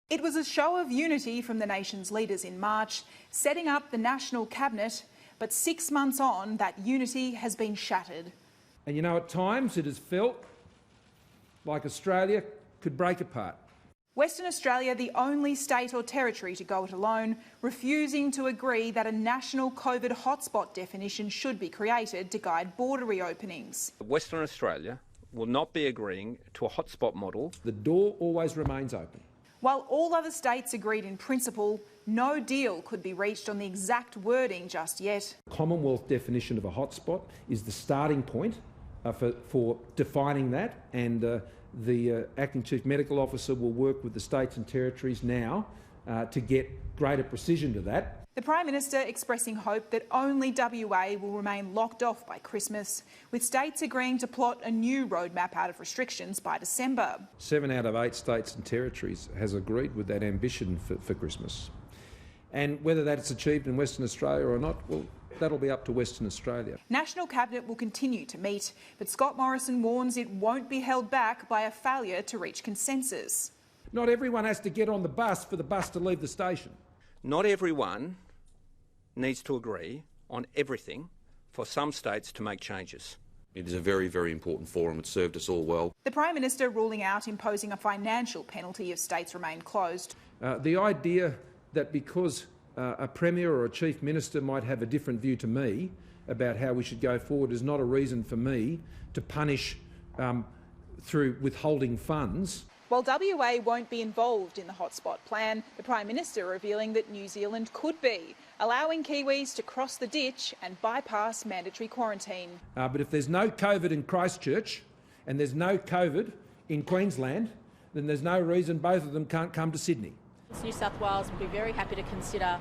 It was a show of unity from the nation's leaders in March, setting up the National Cabinet, but 6 months on, that unity has been shattered. And you know, at times it has felt like Australia could break apart. Western Australia, the only state or territory to go it alone, refusing to agree that a national COVID hotspot definition should be created to guide border reopenings. Western Australia will not be agreeing to a hotspot model. The door always remains open. While all other states agreed in principle, no deal could be reached on the exact wording just yet. The Commonwealth definition of a hotspot is the starting point for defining that, and the Acting Chief Medical Officer will work with the states and territories now to get greater precision to that. The Prime Minister expressing hope that only WA will remain locked off by Christmas, with states agreeing to plot a new roadmap out of restrictions by December. 7 out of 8 states and territories has agreed with that ambition for Christmas. And whether that's achieved in Western Australia or not, well, that'll be up to Western Australia. National Cabinet will continue to meet, but Scott Morrison warns it won't be held back by a failure to reach consensus. Not everyone has to get on the bus for the bus to leave the station. Not everyone needs to agree on everything for some states to make changes. It is a very, very important forum. It's served us all well. The Prime Minister ruling out imposing a financial penalty if states remain closed. The idea that because a Premier or a Chief Minister might have a different view to me about how we should go forward is not a reason for me to punish through withholding funds. While WA won't be involved in the hotspot plan, the Prime Minister revealing that New Zealand could be, allowing Kiwis to cross the ditch and bypass mandatory quarantine. But if there's no COVID in Christchurch and there's no COVID in Queensland, then there's no reason both of them can't come to Sydney. New South Wales will be very happy to consider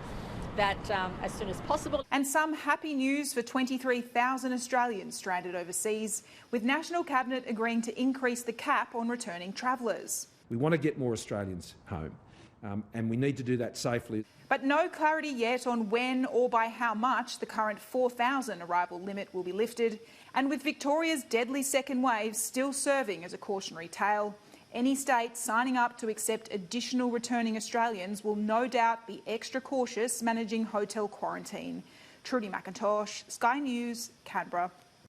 that as soon as possible. And some happy news for 23,000 Australians stranded overseas, with National Cabinet agreeing to increase the cap on returning travellers. We want to get more Australians home, and we need to do that safely. But no clarity yet on when or by how much the current 4,000 arrival limit will be lifted. And with Victoria's deadly second wave still serving as a cautionary tale, any state signing up to accept additional returning Australians will no doubt be extra cautious managing hotel quarantine. Trudy McIntosh, Sky News, Canberra.